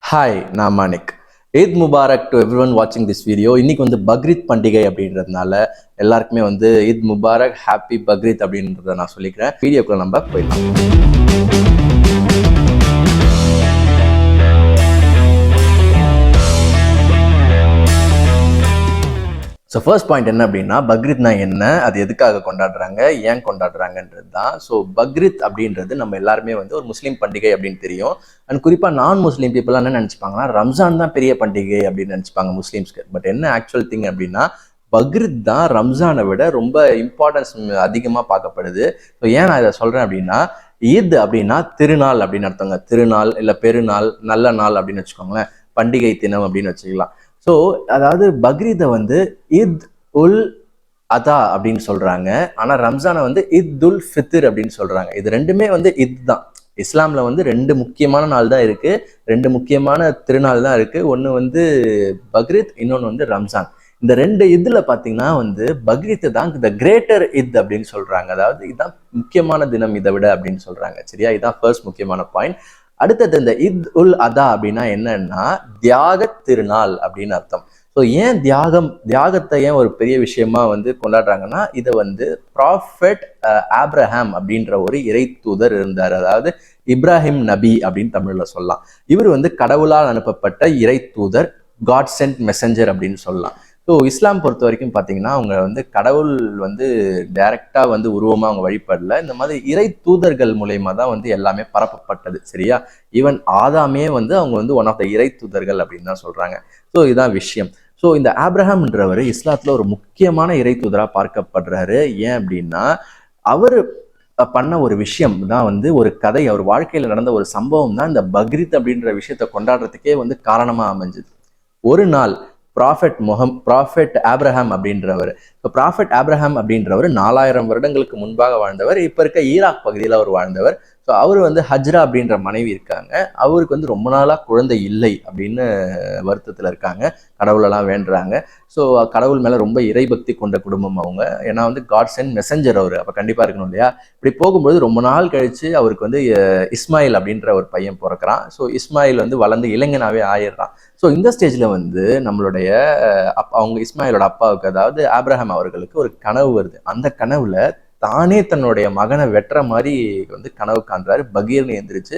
Hi, நான் Manik. Eid Mubarak to every one வாட்சிங் this video. இன்னைக்கு வந்து பக்ரீத் பண்டிகை அப்படின்றதுனால எல்லாருக்குமே வந்து ஈத் முபாரக், ஹாப்பி பக்ரீத் அப்படின்றத நான் சொல்லிக்கிறேன். வீடியோக்குள்ள நம்ம போயிடலாம். ஸோ ஃபர்ஸ்ட் பாயிண்ட் என்ன அப்படின்னா, பக்ரீத்னா என்ன, அது எதுக்காக கொண்டாடுறாங்க, ஏன் கொண்டாடுறாங்கன்றது தான். ஸோ பக்ரீத் அப்படின்றது நம்ம எல்லாருமே வந்து ஒரு முஸ்லீம் பண்டிகை அப்படின்னு தெரியும். அண்ட் குறிப்பாக நான் முஸ்லீம் பீப்புளாக என்ன நினச்சிப்பாங்கன்னா, ரம்ஜான் தான் பெரிய பண்டிகை அப்படின்னு நினச்சிப்பாங்க முஸ்லீம்ஸ்க்கு. பட் என்ன ஆக்சுவல் திங் அப்படின்னா, பக்ரீத் தான் ரம்ஜானை விட ரொம்ப இம்பார்ட்டன்ஸ் அதிகமாக பார்க்கப்படுது. ஸோ ஏன் நான் இதை சொல்கிறேன் அப்படின்னா, ஈத் அப்படின்னா திருநாள் அப்படின்னு அர்த்தங்க. திருநாள் இல்லை பெருநாள், நல்ல நாள் அப்படின்னு வச்சுக்கோங்களேன், பண்டிகை தினம் அப்படின்னு வச்சுக்கலாம். ஸோ அதாவது பக்ரீதை வந்து இத் உல் அதா அப்படின்னு சொல்றாங்க. ஆனா ரம்ஜானை வந்து இத் உல் ஃபித்ர் அப்படின்னு சொல்றாங்க. இது ரெண்டுமே வந்து இத் தான். இஸ்லாம்ல வந்து ரெண்டு முக்கியமான நாள் தான் இருக்கு, ரெண்டு முக்கியமான திருநாள் தான் இருக்கு. ஒன்று வந்து பக்ரீத், இன்னொன்று வந்து ரம்ஜான். இந்த ரெண்டு இதுல பாத்தீங்கன்னா வந்து பக்ரீத் தான் த கிரேட்டர் இத் அப்படின்னு சொல்றாங்க. அதாவது இதுதான் முக்கியமான தினம் இதை விட அப்படின்னு சொல்றாங்க. சரியா, இதுதான் ஃபர்ஸ்ட் முக்கியமான பாயிண்ட். அடுத்தது இந்த இத் உல் அதா அப்படின்னா என்னன்னா தியாக திருநாள் அப்படின்னு அர்த்தம். ஸோ ஏன் தியாகத்தை ஏன் ஒரு பெரிய விஷயமா வந்து கொண்டாடுறாங்கன்னா, இதை வந்து ப்ராஃபெட் ஆப்ரஹாம் அப்படின்ற ஒரு இறை தூதர் இருந்தார். அதாவது இப்ராஹிம் நபி அப்படின்னு தமிழ்ல சொல்லலாம். இவர் வந்து கடவுளால் அனுப்பப்பட்ட இறை தூதர், காட் சென்ட் மெசஞ்சர் அப்படின்னு சொல்லலாம். ஸோ இஸ்லாம் பொறுத்த வரைக்கும் பார்த்தீங்கன்னா, அவங்க வந்து கடவுள் வந்து டைரக்டா வந்து உருவமா அவங்க வழிபடல. இந்த மாதிரி இறை தூதர்கள் மூலயமா தான் வந்து எல்லாமே பரப்பப்பட்டது. சரியா, ஈவன் ஆதாமே வந்து அவங்க வந்து ஒன் ஆஃப் த இறை தூதர்கள் அப்படின்னு தான் சொல்றாங்க. ஸோ இதுதான் விஷயம். ஸோ இந்த ஆப்ரஹாம்ன்றவர் இஸ்லாத்துல ஒரு முக்கியமான இறை தூதரா பார்க்கப்படுறாரு. ஏன் அப்படின்னா, அவர் பண்ண ஒரு விஷயம் தான் வந்து ஒரு கதை, அவர் வாழ்க்கையில நடந்த ஒரு சம்பவம் தான் இந்த பக்ரீத் அப்படின்ற விஷயத்த கொண்டாடுறதுக்கே வந்து காரணமா அமைஞ்சது. ஒரு நாள் ப்ராஃபெட் ஆப்ரஹாம் அப்படின்றவர், இப்போ ப்ராஃபெட் ஆப்ரஹாம் அப்படின்றவர் 4000 வருடங்களுக்கு முன்பாக வாழ்ந்தவர். இப்போ இருக்க ஈராக் பகுதியில் அவர் வாழ்ந்தவர். ஸோ அவர் வந்து ஹஜ்ரா அப்படின்ற மனைவி இருக்காங்க. அவருக்கு வந்து ரொம்ப நாளாக குழந்தை இல்லை அப்படின்னு வருத்தத்தில் இருக்காங்க. கடவுளெல்லாம் வேண்டுறாங்க. ஸோ கடவுள் மேலே ரொம்ப இறைபக்தி கொண்ட குடும்பம் அவங்க. ஏன்னா வந்து காட் சென்ட் மெசஞ்சர் அவர், அப்போ கண்டிப்பாக இருக்கணும் இல்லையா. இப்படி போகும்போது ரொம்ப நாள் கழிச்சு அவருக்கு வந்து இஸ்மாயில் அப்படின்ற ஒரு பையன் பிறக்கிறான். ஸோ இஸ்மாயில் வந்து வளர்ந்து இளைஞனாவே ஆயிடுறான். ஸோ இந்த ஸ்டேஜில் வந்து நம்மளுடைய அவங்க இஸ்மாயிலோட அப்பாவுக்கு, அதாவது ஆப்ரஹாம் அவர்களுக்கு ஒரு கனவு வருது. அந்த கனவுல தானே தன்னுடைய மகனை வெட்டுற மாதிரி வந்து கனவு காண்றாரு. பகீர்னு எந்திரிச்சு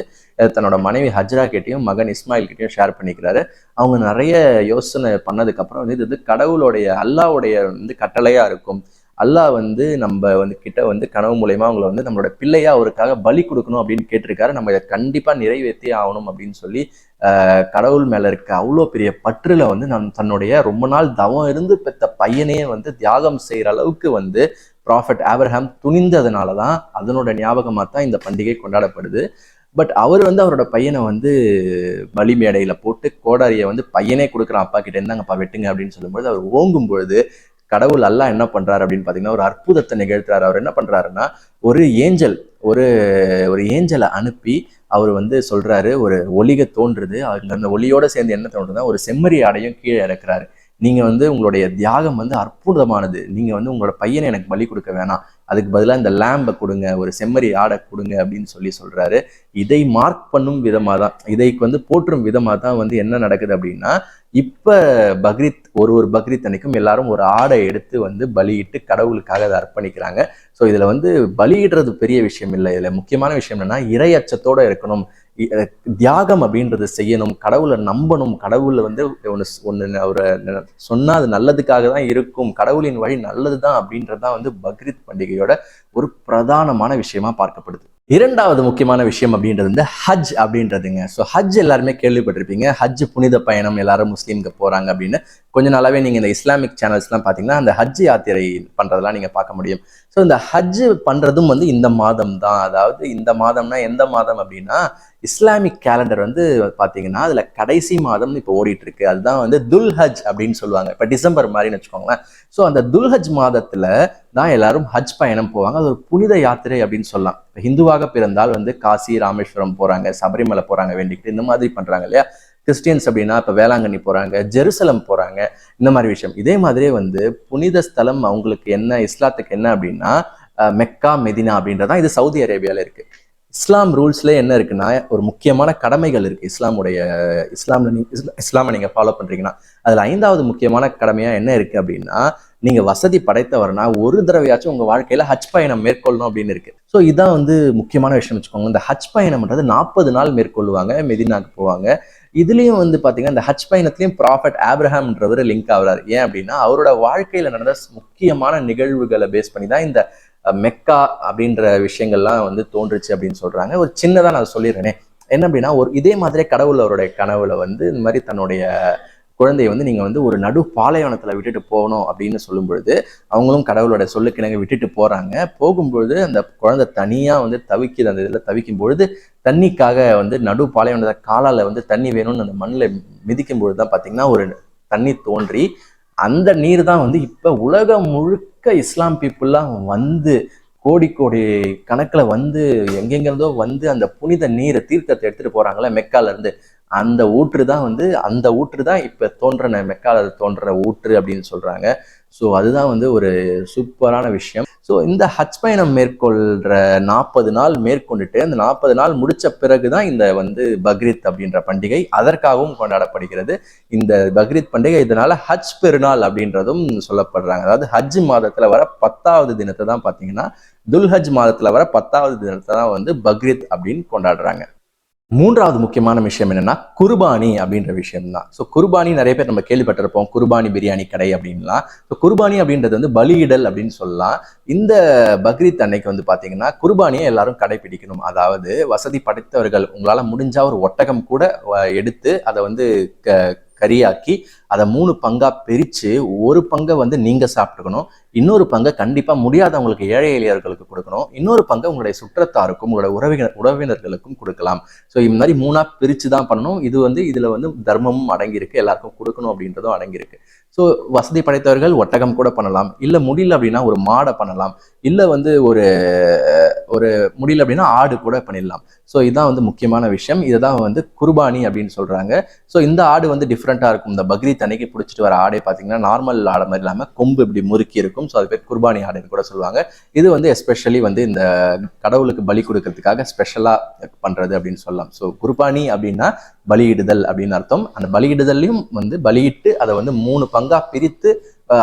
தன்னோட மனைவி ஹஜ்ரா கிட்டையும் மகன் இஸ்மாயில் கிட்டையும் ஷேர் பண்ணிக்கிறாரு. அவங்க நிறைய யோசனை பண்ணதுக்கு அப்புறம் வந்து இது வந்து கடவுளுடைய அல்லாவுடைய வந்து கட்டளையா இருக்கும். அல்லாஹ் வந்து நம்ம வந்து கிட்ட வந்து கனவு மூலயமா அவங்களை வந்து நம்மளோட பிள்ளையா அவருக்காக பலி கொடுக்கணும் அப்படின்னு கேட்டிருக்காரு. நம்ம இதை கண்டிப்பா நிறைவேற்றியே ஆகணும் அப்படின்னு சொல்லி கடவுள் மேல இருக்க அவ்வளோ பெரிய பற்றுல வந்து தன்னுடைய ரொம்ப நாள் தவம் இருந்து பெற்ற பையனே வந்து தியாகம் செய்யற அளவுக்கு வந்து ப்ராஃபெட் ஆப்ரஹாம் துணிந்ததுனால தான், அதனோட ஞாபகமாக தான் இந்த பண்டிகை கொண்டாடப்படுது. பட் அவர் வந்து அவரோட பையனை வந்து பலி மேடையில போட்டு கோடாரியை வந்து பையனே கொடுக்குறான் அப்பா கிட்ட, இருந்தாங்கப்பா வெட்டுங்க அப்படின்னு சொல்லும்போது அவர் ஓங்கும் பொழுது கடவுள் அல்லாஹ் என்ன பண்றாரு அப்படின்னு பார்த்தீங்கன்னா ஒரு அற்புதத்தை நிகழ்த்துறாரு. அவர் என்ன பண்றாருன்னா, ஒரு ஏஞ்சல் ஒரு ஒரு ஏஞ்சலை அனுப்பி அவர் வந்து சொல்றாரு, ஒரு ஒலிக தோன்றுது. அந்த ஒலியோட சேர்ந்து என்ன தோன்றுதுன்னா ஒரு செம்மறி ஆடையும் கீழே இறக்குறாரு. நீங்க வந்து உங்களுடைய தியாகம் வந்து அற்புதமானது, நீங்க வந்து உங்களோட பையனை எனக்கு பலி கொடுக்க வேணாம், அதுக்கு பதிலாக இந்த லேம்பை கொடுங்க, ஒரு செம்மறி ஆடை கொடுங்க அப்படின்னு சொல்றாரு. இதை மார்க் பண்ணும் விதமா தான், இதை வந்து போற்றும் விதமா தான் வந்து என்ன நடக்குது அப்படின்னா, இப்ப பக்ரீத் ஒரு பக்ரீத் அன்னைக்கும் எல்லாரும் ஒரு ஆடை எடுத்து வந்து பலியிட்டு கடவுளுக்காக அதை அர்ப்பணிக்கிறாங்க. ஸோ இதுல வந்து பலியிடுறது பெரிய விஷயம் இல்லை. இதுல முக்கியமான விஷயம் என்னன்னா இறை அச்சத்தோட இருக்கணும், தியாகம் அப்படின்றது செய்யணும், கடவுளை நம்பணும். கடவுளை வந்து ஒன்று அவரை சொன்னா அது நல்லதுக்காக தான் இருக்கும், கடவுளின் வழி நல்லதுதான் அப்படின்றதுதான் வந்து பக்ரீத் பண்டிகையோட ஒரு பிரதானமான விஷயமா பார்க்கப்படுது. இரண்டாவது முக்கியமான விஷயம் அப்படின்றது வந்து ஹஜ் அப்படின்றதுங்க. ஸோ ஹஜ் எல்லாருமே கேள்விப்பட்டிருப்பீங்க. ஹஜ் புனித பயணம், எல்லாரும் முஸ்லீம்க்கு போறாங்க அப்படின்னு. கொஞ்ச நாளாவே நீங்க இந்த இஸ்லாமிக் சேனல்ஸ்லாம் பார்த்தீங்கன்னா அந்த ஹஜ் யாத்திரை பண்றதெல்லாம் நீங்க பார்க்க முடியும். ஸோ இந்த ஹஜ் பண்றதும் வந்து இந்த மாதம் தான். அதாவது இந்த மாதம்னா எந்த மாதம் அப்படின்னா, இஸ்லாமிக் கேலண்டர் வந்து பார்த்தீங்கன்னா அதுல கடைசி மாதம் இப்போ ஓடிட்டு இருக்கு. அதுதான் வந்து துல்ஹஜ் அப்படின்னு சொல்லுவாங்க. இப்போ டிசம்பர் மாதிரின்னு வச்சுக்கோங்களேன். ஸோ அந்த துல்ஹஜ் மாதத்துல தான் எல்லாரும் ஹஜ் பயணம் போவாங்க. அது ஒரு புனித யாத்திரை அப்படின்னு சொல்லலாம். ஹிந்துவாக பிறந்தால் வந்து காசி ராமேஸ்வரம் போறாங்க, சபரிமலை போறாங்க வேண்டிக்கிட்டு, இந்த மாதிரி பண்றாங்க இல்லையா. கிறிஸ்டியன்ஸ் அப்படின்னா இப்போ வேளாங்கண்ணி போறாங்க, ஜெருசலம் போறாங்க, இந்த மாதிரி விஷயம். இதே மாதிரியே வந்து புனித ஸ்தலம் அவங்களுக்கு என்ன, இஸ்லாத்துக்கு என்ன அப்படின்னா மெக்கா மெதினா அப்படின்றதான். இது சவுதி அரேபியால இருக்கு. இஸ்லாம் ரூல்ஸ்ல என்ன இருக்குன்னா ஒரு முக்கியமான கடமைகள் இருக்கு. இஸ்லாமை நீங்க ஃபாலோ பண்றீங்கன்னா அதுல 5வது முக்கியமான கடமையா என்ன இருக்கு அப்படின்னா, நீங்க வசதி படைத்தவர்னா ஒரு தடவையாச்சும் உங்க வாழ்க்கையில ஹஜ் பயணம் மேற்கொள்ளணும் அப்படின்னு இருக்கு. ஸோ இதான் வந்து முக்கியமான விஷயம் வச்சுக்கோங்க. இந்த ஹஜ் பயணம்ன்றது 40 நாள் மேற்கொள்ளுவாங்க, மெதினாக்கு போவாங்க. இதுலயும் வந்து பாத்தீங்கன்னா இந்த ஹஜ் பயணத்திலையும் ப்ராஃபட் ஆப்ரஹாம்ன்றவர் லிங்க் ஆகுறாரு. ஏன் அப்படின்னா அவரோட வாழ்க்கையில நடந்த முக்கியமான நிகழ்வுகளை பேஸ் பண்ணி தான் இந்த மெக்கா அப்படின்ற விஷயங்கள்லாம் வந்து தோன்றுச்சு அப்படின்னு சொல்றாங்க. ஒரு சின்னதா நான் சொல்லிடுறேனே, என்ன அப்படின்னா ஒரு இதே மாதிரியே கடவுள் அவருடைய கனவுல வந்து இந்த மாதிரி தன்னுடைய குழந்தையை வந்து நீங்க வந்து ஒரு நடு பாலைவனத்துல விட்டுட்டு போகணும் அப்படின்னு சொல்லும் பொழுது அவங்களும் கடவுளோட சொல்லுக்கிணங்க விட்டுட்டு போறாங்க. போகும்பொழுது அந்த குழந்தை தனியா வந்து தவிக்குது. அந்த இதுல தவிக்கும் பொழுது தண்ணிக்காக வந்து நடு பாலைவனத்தை காலால வந்து தண்ணி வேணும்னு அந்த மண்ணில் மிதிக்கும் பொழுதுதான் பாத்தீங்கன்னா ஒரு தண்ணி தோன்றி அந்த நீர் தான் வந்து இப்ப உலகம் முழுக்க இஸ்லாம் பீப்புள்லாம் வந்து கோடி கோடி கணக்குல வந்து எங்கெங்கிருந்தோ வந்து அந்த புனித நீரை தீர்த்தத்தை எடுத்துட்டு போறாங்களே மெக்கால இருந்து, அந்த ஊற்று தான் இப்ப தோன்ற மெக்கால தோன்ற ஊற்று அப்படின்னு சொல்றாங்க. ஸோ அதுதான் வந்து ஒரு சூப்பரான விஷயம். ஸோ இந்த ஹஜ் பயணம் மேற்கொள்ற 40 நாள் மேற்கொண்டுட்டு அந்த 40 நாள் முடிச்ச பிறகுதான் இந்த வந்து பக்ரீத் அப்படின்ற பண்டிகை அதற்காகவும் கொண்டாடப்படுகிறது. இந்த பக்ரீத் பண்டிகை இதனால ஹஜ் பெருநாள் அப்படின்றதும் சொல்லப்படுறாங்க. அதாவது ஹஜ் மாதத்துல வர 10வது தினத்தை தான் பாத்தீங்கன்னா, துல்ஹஜ் மாதத்துல வர 10வது தினத்தை தான் வந்து பக்ரீத் அப்படின்னு கொண்டாடுறாங்க. 3வது முக்கியமான விஷயம் என்னன்னா குர்பானி அப்படின்ற விஷயம் தான். ஸோ குர்பானி நிறைய பேர் நம்ம கேள்விப்பட்டிருப்போம், குர்பானி பிரியாணி கடை அப்படின்லாம். ஸோ குர்பானி அப்படின்றது வந்து பலியிடல் அப்படின்னு சொல்லலாம். இந்த பக்ரீத் அன்னைக்கு வந்து பாத்தீங்கன்னா குர்பானியை எல்லாரும் கடைபிடிக்கணும். அதாவது வசதி படைத்தவர்கள் உங்களால முடிஞ்சா ஒரு ஒட்டகம் கூட எடுத்து அதை வந்து கறியாக்கி அதை 3 பங்கா பிரிச்சு ஒரு பங்கை வந்து நீங்க சாப்பிட்டுக்கணும், இன்னொரு பங்கை கண்டிப்பா முடியாதவங்களுக்கு ஏழை எளியவர்களுக்கு கொடுக்கணும், இன்னொரு பங்கை உங்களுடைய சுற்றத்தாருக்கும் உங்களுடைய உறவினர்களுக்கும் கொடுக்கலாம். ஸோ இந்த மாதிரி 3ஆ பிரிச்சு தான் பண்ணணும். இதுல வந்து தர்மமும் அடங்கியிருக்கு, எல்லாருக்கும் கொடுக்கணும் அப்படின்றதும் அடங்கியிருக்கு. ஸோ வசதி படைத்தவர்கள் ஒட்டகம் கூட பண்ணலாம், இல்ல முடியல அப்படின்னா ஒரு மாடை பண்ணலாம், இல்ல வந்து ஒரு ஒரு முடியல அப்படின்னா ஆடு கூட பண்ணிடலாம். ஸோ இதுதான் வந்து முக்கியமான விஷயம். இதுதான் வந்து குர்பானி அப்படின்னு சொல்றாங்க. ஸோ இந்த ஆடு வந்து டிஃப்ரெண்டா இருக்கும். இந்த பக்ரீத் அன்னைக்கு பிடிச்சிட்டு வர ஆடை பார்த்தீங்கன்னா நார்மல் ஆடை மாதிரி இல்லாமல் கொம்பு இப்படி முறுக்கி இருக்கும். ஸோ அது பேர் குர்பானி ஆடுன்னு கூட சொல்லுவாங்க. இது வந்து எஸ்பெஷலி வந்து இந்த கடவுளுக்கு பலி கொடுக்கறதுக்காக ஸ்பெஷலா பண்றது அப்படின்னு சொல்லலாம். ஸோ குர்பானி அப்படின்னா பலியிடுதல் அப்படின்னு அர்த்தம். அந்த பலியிடுதலையும் வந்து பலியிட்டு அதை வந்து 3 பங்கா பிரித்து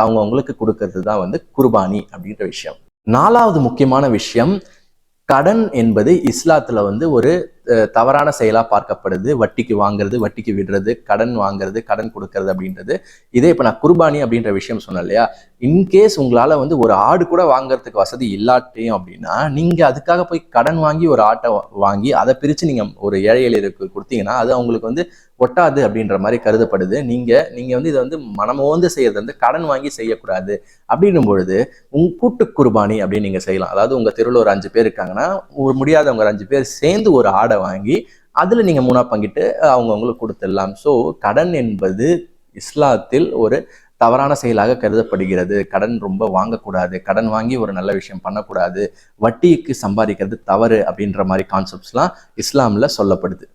அவங்களுக்கு கொடுக்கறது தான் வந்து குர்பானி அப்படின்ற விஷயம். 4வது முக்கியமான விஷயம், கடன் என்பது இஸ்லாத்துல வந்து ஒரு தவறான செயலா பார்க்கப்படுது. வட்டிக்கு வாங்குறது, வட்டிக்கு விடுறது, கடன் வாங்குறது, கடன் கொடுக்கறது அப்படின்றது. இதே இப்ப நான் குர்பானி அப்படின்ற விஷயம் சொன்னேன் இல்லையா, இன்கேஸ் உங்களால வந்து ஒரு ஆடு கூட வாங்குறதுக்கு வசதி இல்லாட்டியும் அப்படின்னா நீங்க அதுக்காக போய் கடன் வாங்கி ஒரு ஆட்டை வாங்கி அதை பிரிச்சு நீங்க ஒரு ஏழை எளியருக்கு கொடுத்தீங்கன்னா அது அவங்களுக்கு வந்து ஒட்டாது அப்படின்ற மாதிரி கருதப்படுது. நீங்க வந்து இதை வந்து மனமோந்து செய்யறது வந்து கடன் வாங்கி செய்யக்கூடாது. அப்படின்னும் பொழுது கூட்டு குர்பானி அப்படின்னு நீங்க செய்யலாம். அதாவது உங்க தெருவில் ஒரு 5 பேர் இருக்காங்கன்னா முடியாதவங்க 5 பேர் சேர்ந்து ஒரு ஆடை வாங்கி அதுல நீங்க 3ஆ பங்கிட்டு அவங்களுக்கு கொடுத்துடலாம். ஸோ கடன் என்பது இஸ்லாத்தில் ஒரு தவறான செயலாக கருதப்படுகிறது. கடன் ரொம்ப வாங்கக்கூடாது, கடன் வாங்கி ஒரு நல்ல விஷயம் பண்ணக்கூடாது, வட்டிக்கு சம்பாதிக்கிறது தவறு அப்படின்ற மாதிரி கான்செப்ட்ஸ்லாம் இஸ்லாம்ல சொல்லப்படுது.